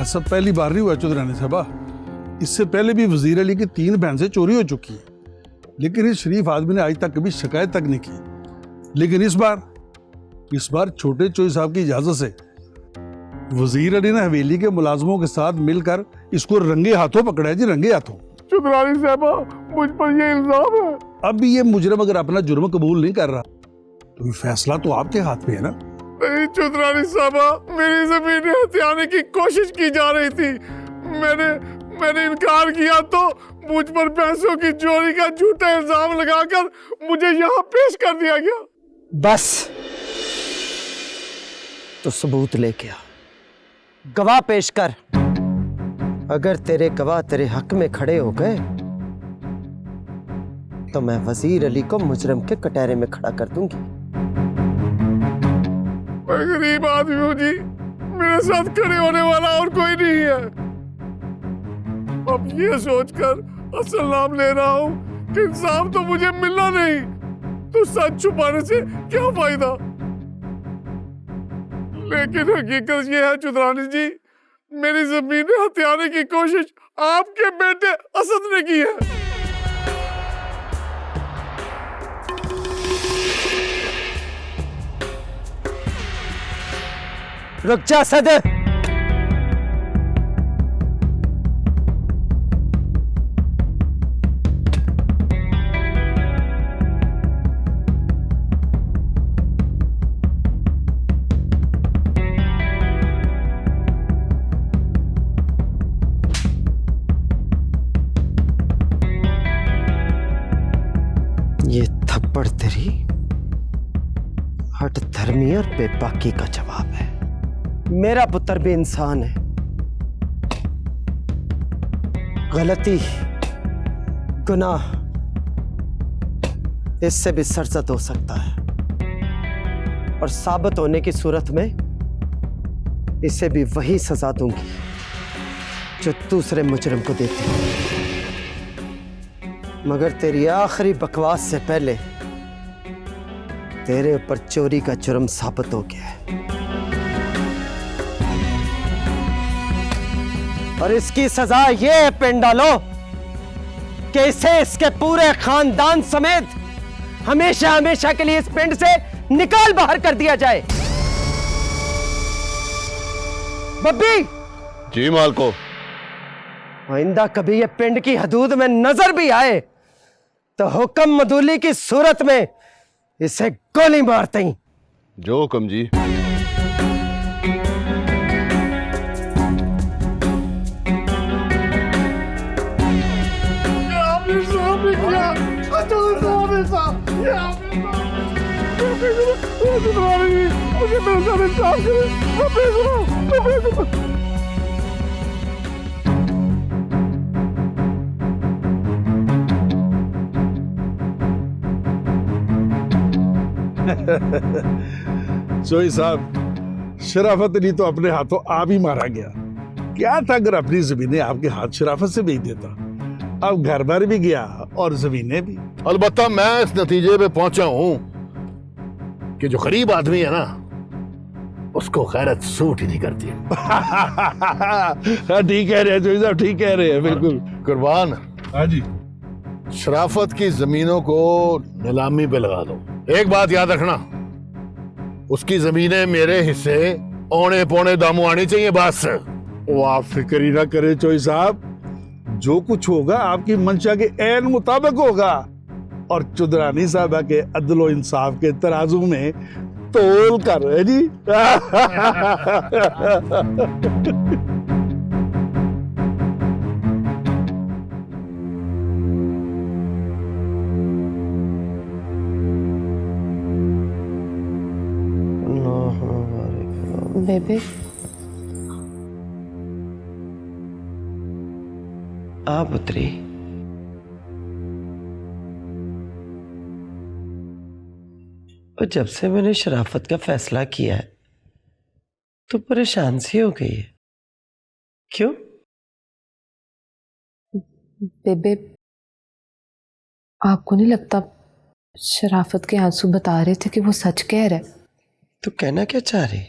ऐसा पहली बार नहीं हुआ चौधरानी साहबा। इससे पहले भी वजीर अली की 3 भैंसें चोरी हो चुकी है, लेकिन इस शरीफ आदमी ने आज तक कभी शिकायत तक नहीं की। लेकिन इस बार छोटे चोई साहब की इजाजत से वजीर अली ने हवेली के मुलाजमों के साथ मिलकर इसको रंगे हाथों पकड़ा है जी, रंगे हाथों। चौधरानी साहबा, मुझ पर ये इल्जाम है। अब भी ये मुजरम अगर अपना जुर्म कबूल नहीं कर रहा तो ये फैसला तो आपके हाथ में है ना। नहीं चौधरानी साहबा, मेरी जमीनें हथियाने की कोशिश की जा रही थी। मैंने इनकार किया तो मुझ पर पैसों की चोरी का झूठा इल्जाम लगाकर मुझे यहाँ पेश कर दिया गया। बस तो सबूत लेके आ, गवाह पेश कर। अगर तेरे गवाह तेरे हक में खड़े हो गए तो मैं वजीर अली को मुजरम के कटहरे में खड़ा कर दूंगी। मैं गरीब आदमी हूँ जी, मेरे साथ खड़े होने वाला और कोई नहीं है। अब ये सोचकर असल नाम ले रहा हूँ कि इंसाफ तो मुझे मिलना नहीं, तो सच छुपाने से क्या फायदा। लेकिन हकीकत ये है चौधरानी जी, मेरी जमीनें हथियाने की कोशिश आपके बेटे असद ने की है। रुक जा असद। ये थप्पड़ तेरी हट धर्मी और बेबाकी का जवाब है। मेरा पुत्र भी इंसान है, गलती गुनाह इससे भी सरजद हो सकता है, और साबित होने की सूरत में इसे भी वही सजा दूंगी जो दूसरे मुजरिम को देती है। मगर तेरी आखिरी बकवास से पहले तेरे ऊपर चोरी का जुर्म साबित हो गया है, और इसकी सजा ये है पिंडालो कि इसे इसके पूरे खानदान समेत हमेशा हमेशा के लिए इस पिंड से निकाल बाहर कर दिया जाए। बब्बी जी मालको। आइंदा कभी ये पिंड की हदूद में नजर भी आए तो हुक्म मदूली की सूरत में इसे गोली मारते ही। जो हुक्म जी। मुझे मेरे साथ इंसाफ करें। चोई साहब, शराफत अली तो अपने हाथों आप ही मारा गया। क्या था अगर अपनी जमीनें आपके हाथ शराफत से बेच देता। अब घर बार भी गया और जमीनें भी। अलबत्ता मैं इस नतीजे पे पहुंचा हूं कि जो गरीब आदमी है ना, उसको गैरत सूट ही नहीं करती। ठीक कह रहे हैं चोई साहब, ठीक कह रहे हैं, बिल्कुल। कुर्बान। हाँ जी। शराफत की जमीनों को नीलामी पे लगा दो। एक बात याद रखना, उसकी जमीनें मेरे हिस्से औने पौने दामों आनी चाहिए बस। वो आप फिक्र ही ना करें चोई साहब, जो कुछ होगा आपकी मंशा के ऐन मुताबिक होगा, और चौधरानी साहबा के अदलो इंसाफ के तराजू में तोल कर है जी। बेबे आप उतरी। और जब से मैंने शराफत का फैसला किया है तो परेशान सी हो गई है। क्यों? बेबे, आपको नहीं लगता शराफत के आंसू बता रहे थे कि वो सच कह रहा है? तो कहना क्या चाह रही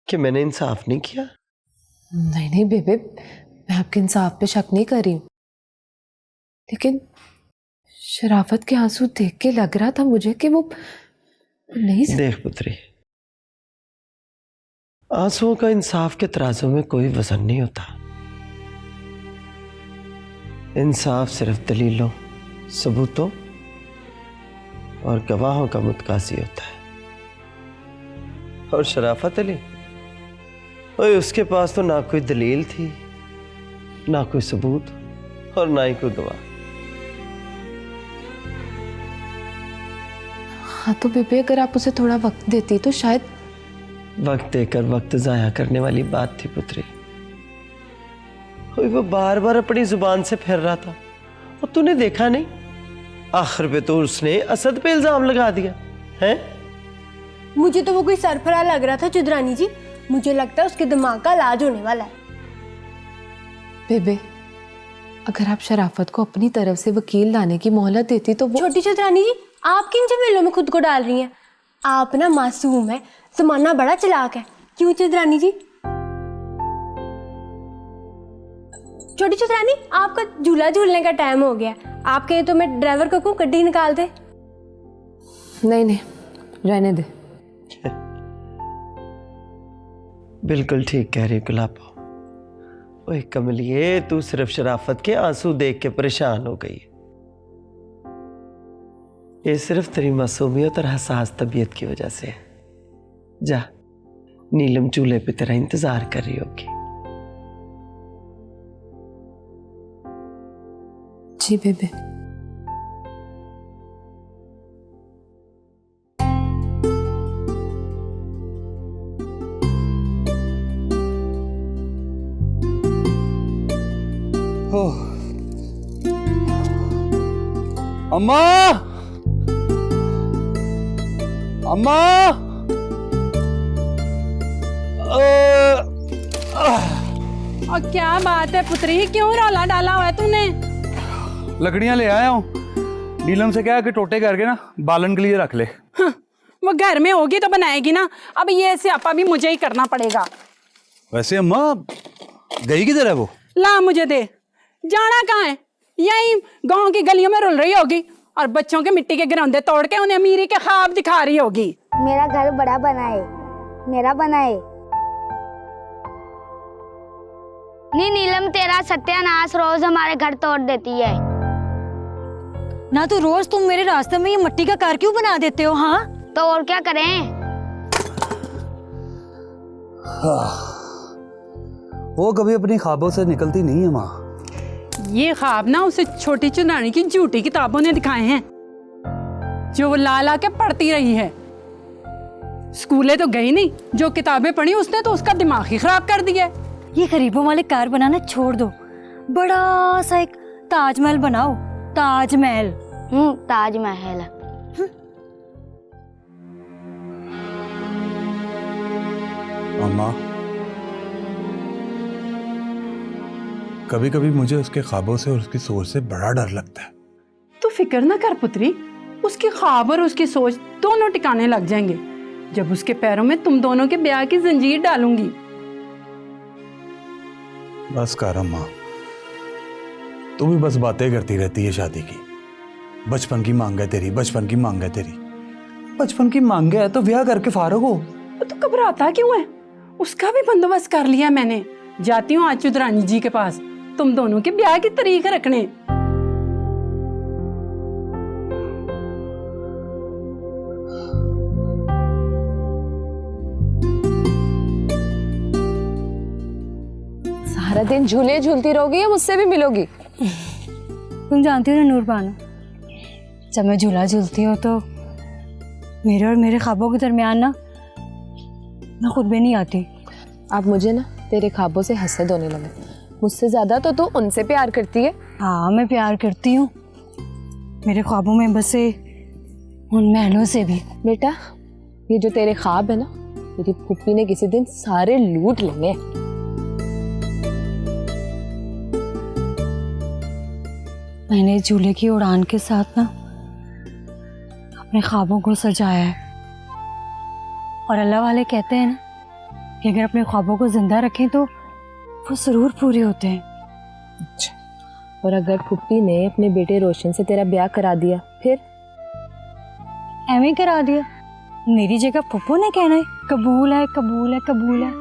कि मैंने इंसाफ नहीं किया? नहीं नहीं बेबे, मैं आपके इंसाफ पे शक नहीं कर रही हूँ, लेकिन शराफत के आंसू देख के लग रहा था मुझे कि वो नहीं देख पुत्री, आंसुओं का इंसाफ के तराजू में कोई वजन नहीं होता। इंसाफ सिर्फ दलीलों, सबूतों और गवाहों का मुतकासी होता है। और शराफत अली, ओए उसके पास तो ना कोई दलील थी, ना कोई सबूत और ना ही कोई गवाह। हाँ तो बेबे, अगर आप उसे थोड़ा वक्त देती तो शायद। वक्त देकर वक्त जाया करने वाली बात थी पुत्री। वो बार बार अपनी जुबान से फिर रहा था और तूने देखा नहीं, आखिर पे तो उसने असद पे इल्जाम लगा दिया है। मुझे तो वो कोई सरफरा लग रहा था चुदरानी जी, मुझे लगता है उसके दिमाग का इलाज होने वाला है। बेबे, अगर आप शराफत को अपनी तरफ से वकील लाने की मोहलत देती तो वो। छोटी चुदरानी जी, आप किन झमेलों में खुद को डाल रही हैं? आप ना मासूम है, जमाना बड़ा चालाक है। क्यों चुदरानी जी? छोटी चुदरानी, आपका झूला झूलने का टाइम हो गया, आप कहें तो मैं ड्राइवर को कहूं गड्डी निकाल दे। नहीं नहीं, रहने दे। बिल्कुल ठीक कह रही गुलाबो। ओए कमलिए, तू सिर्फ शराफत के आंसू देख के परेशान हो गई। ये सिर्फ तेरी मासूमियत और हसास तबीयत की वजह से है। जा, नीलम चूल्हे पे तेरा इंतजार कर रही होगी। जी बेबे। अम्मा, अम्मा, और क्या बात है पुत्री, क्यों रौला डाला हुआ है तूने? लकड़ियां ले आया हूँ। नीलम से क्या है कि टोटे करके ना बालन के लिए रख ले। वो घर में होगी तो बनाएगी ना, अब ये स्यापा भी मुझे ही करना पड़ेगा। वैसे अम्मा गई किधर है वो? ला मुझे दे। जाना कहाँ है? यही गांव की गलियों में रुल रही होगी और बच्चों के मिट्टी के गिरौंदे तोड़ के उन्हें अमीरी के ख्वाब दिखा रही होगी। मेरा घर बड़ा बना है, मेरा बना है। नीलम, तेरा सत्यानाश रोज हमारे घर तोड़ देती है ना। तो रोज तुम मेरे रास्ते में ये मिट्टी का कार क्यों बना देते हो? हाँ तो और क्या करें? वो कभी अपनी ख्वाबों से निकलती नहीं है माँ। ये ख्वाब ना उसे छोटी चुनानी की झूठी किताबों ने दिखाए हैं, जो वो ला ला के पढ़ती रही है। स्कूले तो गई नहीं, जो किताबें पढ़ी उसने तो उसका दिमाग ही खराब कर दिया। ये गरीबों वाले कार बनाना छोड़ दो, बड़ा सा एक ताजमहल बनाओ। ताजमहल। ताजमहल। अम्मा, कभी कभी मुझे उसके ख्वाबों से और उसकी सोच से बड़ा डर लगता है। तू फिक्र ना कर पुत्री, उसके ख्वाब और उसकी सोच दोनों टिकाने लग जाएंगे जब उसके पैरों में तुम दोनों के ब्याह की जंजीर डालूंगी। बस कर अम्मा, तू भी बस बातें करती रहती है शादी की। बचपन की मांग है तेरी, बचपन की मांग है तेरी। बचपन की मांग है तो ब्याह करके फारुग हो। तो घबराता क्यों है? उसका भी बंदोबस्त कर लिया मैंने। जाती हूँ आज चुदरानी जी के पास तुम दोनों के ब्याह की तारीख रखने। सारा दिन झूले झूलती रहोगी या मुझसे भी मिलोगी? तुम जानती हो ना नूरबानो, जब मैं झूला झूलती हूँ तो मेरे और मेरे ख्वाबों के दरमियान ना मैं खुद भी नहीं आती। आप मुझे ना तेरे ख्वाबों से हसद होने लगे। मुझसे ज्यादा तो तू उनसे प्यार करती है। हाँ, मैं प्यार करती हूँ, मेरे ख्वाबों में बसे उन महलों से भी। बेटा, ये जो तेरे ख्वाब है ना, मेरी फूफी ने किसी दिन सारे लूट लेंगे। मैंने झूले की उड़ान के साथ ना अपने ख्वाबों को सजाया है, और अल्लाह वाले कहते हैं ना कि अगर अपने ख्वाबों को जिंदा रखें तो वो ज़रूर पूरे होते हैं। और अगर फुप्पी ने अपने बेटे रोशन से तेरा ब्याह करा दिया फिर? एम ही करा दिया, मेरी जगह पप्पू ने कहना है कबूल है कबूल है कबूल है।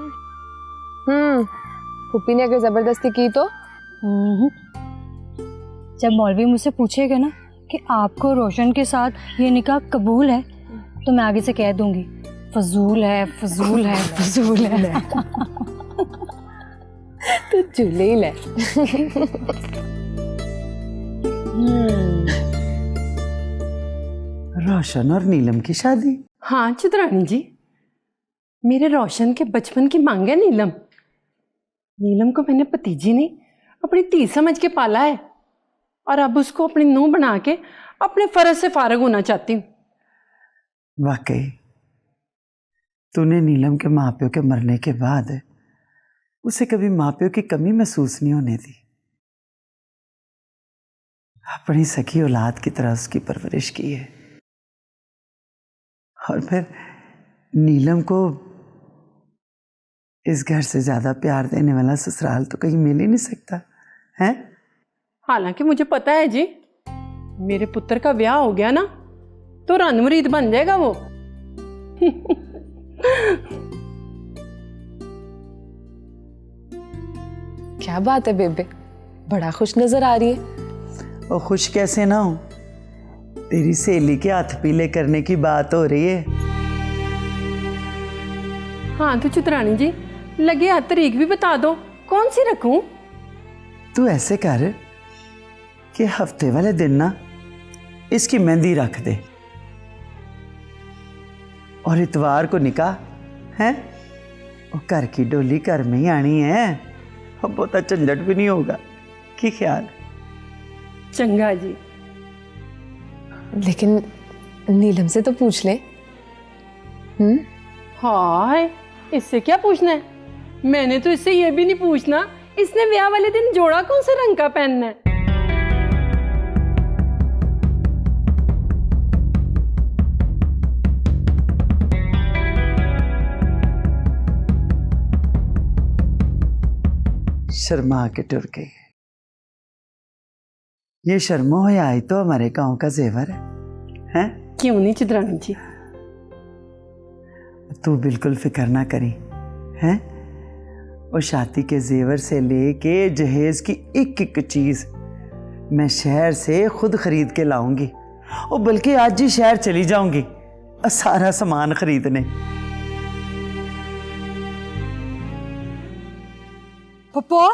फुप्पी ने अगर जबरदस्ती की तो? जब मौलवी मुझसे पूछेगा ना कि आपको रोशन के साथ ये निकाह कबूल है, तो मैं आगे से कह दूंगी फजूल है फजूल है फजूल है। तो झूले ही ले। रोशन और नीलम की शादी? हाँ चित्रानी जी, मेरे रोशन के बचपन की मांग है नीलम। नीलम को मैंने भतीजी नहीं अपनी धी समझ के पाला है, और अब उसको अपनी नूंह बना के अपने फर्ज से फारग होना चाहती हूँ। वाकई तूने नीलम के माँ-प्यो के मरने के बाद उसे कभी माँ-प्यो की कमी महसूस नहीं होने दी। अपनी सखी औलाद की तरह उसकी परवरिश की है, और फिर नीलम को इस घर से ज्यादा प्यार देने वाला ससुराल तो कहीं मिल ही नहीं सकता है। हालांकि मुझे पता है जी, मेरे पुत्र का ब्याह हो गया ना तो रन मुरीद बन जाएगा वो। क्या बात है बेबे, बड़ा खुश नजर आ रही है। और खुश कैसे ना हो, तेरी सहेली के हाथ पीले करने की बात हो रही है। हाँ तो चित्रानी जी, लगे हाथ तारीख भी बता दो, कौन सी रखूं? तू ऐसे कर कि हफ्ते वाले दिन ना इसकी मेहंदी रख दे, और इतवार को निकाह है। और घर की डोली घर में ही आनी है, और बहुता झंझट भी नहीं होगा। की ख्याल? चंगा जी। लेकिन नीलम से तो पूछ ले। हाय, इससे क्या पूछना है? मैंने तो इससे ये भी नहीं पूछना इसने ब्याह वाले दिन जोड़ा कौन से रंग का पहनना है। शर्मा के टुर गई। ये शर्मो हो आई तो हमारे गांव का जेवर है? क्यों नहीं चित्रानी जी? तू बिल्कुल फिक्र ना करी है। और शादी के जेवर से लेके जहेज की एक एक चीज मैं शहर से खुद खरीद के लाऊंगी, और बल्कि आज ही शहर चली जाऊंगी सारा सामान खरीदने। पप्पो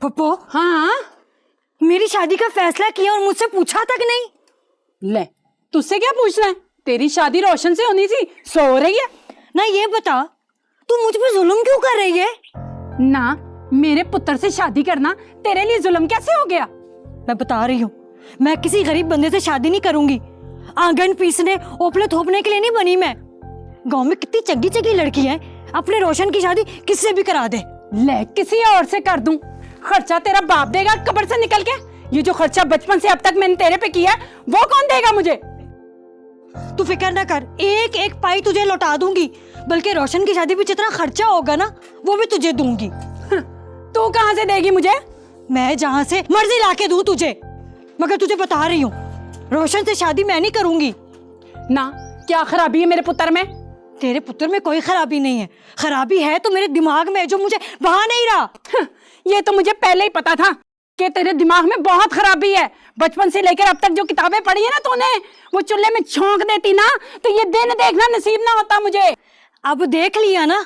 पप्पो, हाँ मेरी शादी का फैसला किया और मुझसे पूछा तक नहीं। ले, तुझसे क्या पूछना है? तेरी शादी रोशन से होनी थी, सो हो रही है ना। ये बता, तू मुझ पे जुल्म क्यों कर रही है? ना, मेरे पुत्र से शादी करना तेरे लिए जुल्म कैसे हो गया? मैं बता रही हूँ, मैं किसी गरीब बंदे से शादी नहीं करूंगी। आंगन पीसने ओपले थोपने के लिए नहीं बनी मैं। गांव में कितनी चंगी चंगी लड़की है, अपने रोशन की शादी किससे भी करा दे। ले, किसी और से कर दूं, खर्चा तेरा बाप देगा कब्र से निकल के। ये जो खर्चा बचपन से अब तक मैंने तेरे पे किया है, वो कौन देगा मुझे? तू फिक्र ना कर, एक एक पाई तुझे लौटा दूंगी। बल्कि रोशन की शादी पे जितना खर्चा होगा ना, वो भी तुझे दूंगी। तू कहाँ से देगी मुझे? मैं जहाँ से मर्जी लाके दूं तुझे। मगर तुझे बता रही हूँ, रोशन से शादी मैं नहीं करूंगी। ना, क्या खराबी है मेरे पुत्र में? तेरे पुत्र में कोई खराबी नहीं है। खराबी है तो मेरे दिमाग में, जो मुझे बहा नहीं रहा। ये तो मुझे पहले ही पता था कि तेरे दिमाग में बहुत खराबी है। बचपन से लेकर अब तक जो किताबें पढ़ी है ना तूने, वो चूल्हे में छोंक देती ना तो ये दिन देखना नसीब ना होता मुझे। अब देख लिया ना,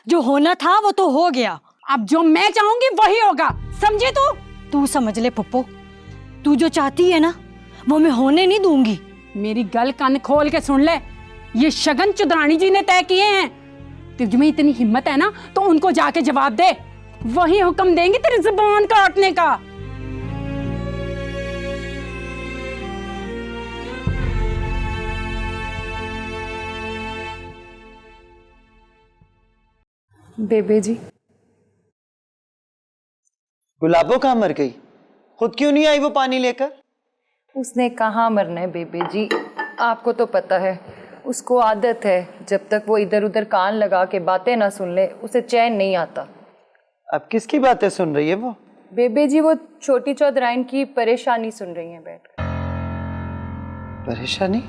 जो होना था वो तो हो गया। अब जो मैं चाहूंगी वही होगा, समझी तू? तू समझ ले पप्पो, तू जो चाहती है ना वो मैं होने नहीं दूंगी। मेरी गल कान खोल के सुन ले, ये शगन चुदरानी जी ने तय किए हैं। तुझ में इतनी हिम्मत है ना तो उनको जाके जवाब दे, वही हुक्म देंगे तेरी जुबान काटने का। बेबे जी, गुलाबो कहाँ मर गई? खुद क्यों नहीं आई वो पानी लेकर? उसने कहाँ मरना है बेबे जी, आपको तो पता है उसको आदत है जब तक वो इधर उधर कान लगा के बातें ना सुन ले उसे चैन नहीं आता। अब किसकी बातें सुन रही है वो? बेबे जी वो छोटी चौधराइन की परेशानी सुन रही हैं बैठकर। परेशानी?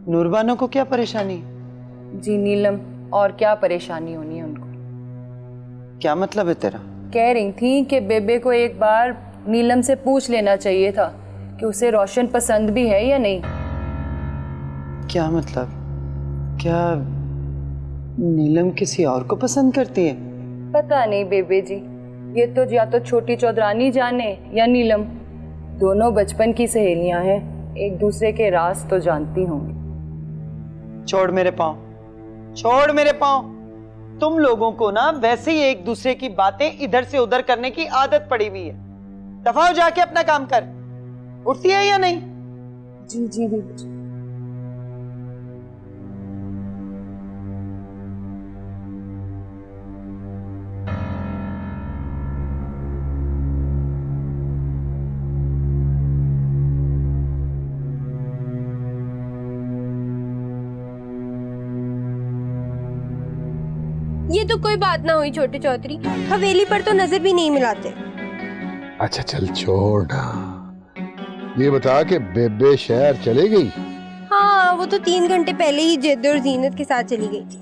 नूरबानो को क्या परेशानी? जी नीलम, और क्या परेशानी होनी है उनको। क्या मतलब है तेरा? कह रही थी कि बेबे को एक बार नीलम से पूछ लेना चाहिए था कि उसे रोशन पसंद भी है या नहीं। क्या मतलब? क्या नीलम किसी और को पसंद करती है? पता नहीं बेबे जी, ये तो या तो छोटी चौधरानी जाने या नीलम, दोनों बचपन की सहेलियां हैं, एक दूसरे के राज तो जानती होंगी। छोड़ मेरे पाँव, छोड़ मेरे पाँव। तुम लोगों को ना वैसे ही एक दूसरे की बातें इधर से उधर करने की आदत पड़ी हुई है। दफा हो जाके अपना काम कर। उठती है या नहीं? जी जी बेबे जी। ये तो कोई बात ना हुई छोटे चौधरी, हवेली पर तो नजर भी नहीं मिलाते। अच्छा चल छोड़ ना, ये बता कि बेबे शहर चले गई? हाँ, वो तो 3 घंटे पहले ही जिद और जीनत के साथ चली गई थी।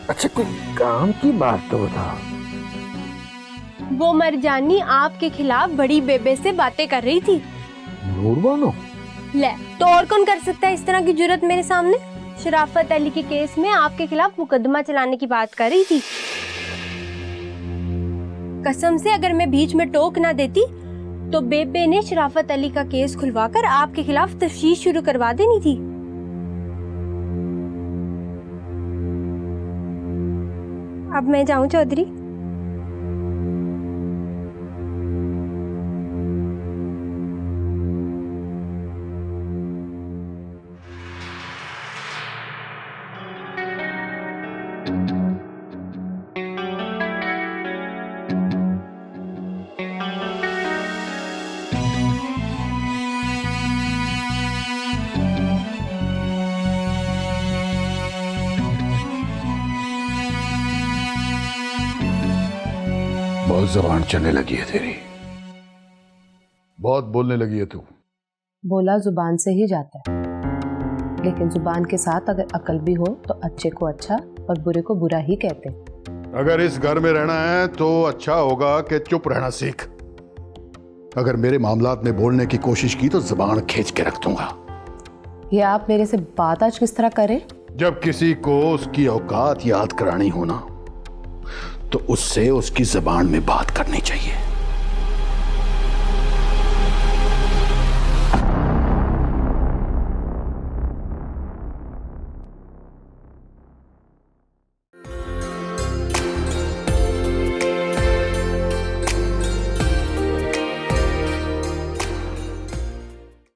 अच्छा कोई काम की बात तो बता। वो मरजानी आपके खिलाफ बड़ी बेबे से बातें कर रही थी। नूरबानो? ले, तो और कौन कर सकता है इस तरह की जुर्रत मेरे सामने? शराफत अली के केस में आपके खिलाफ मुकदमा चलाने की बात कर रही थी। कसम से अगर मैं बीच में टोक ना देती तो बेबे ने शराफत अली का केस खुलवाकर आपके खिलाफ तफ्तीश शुरू करवा देनी थी। अब मैं जाऊं चौधरी? बहुत जबान चलने लगी है तेरी, बहुत बोलने लगी है तू। बोला जुबान से ही जाता है, लेकिन जुबान के साथ अगर अकल भी हो तो अच्छे को अच्छा और बुरे को बुरा ही कहते हैं। अगर इस घर में रहना है तो अच्छा होगा कि चुप रहना सीख। अगर मेरे मामलात में बोलने की कोशिश की तो जबान खींच के रख दूंगा। ये आप मेरे से बात आज किस तरह करें? जब किसी को उसकी औकात याद करानी हो ना, तो उससे उसकी जबान में बात करनी चाहिए।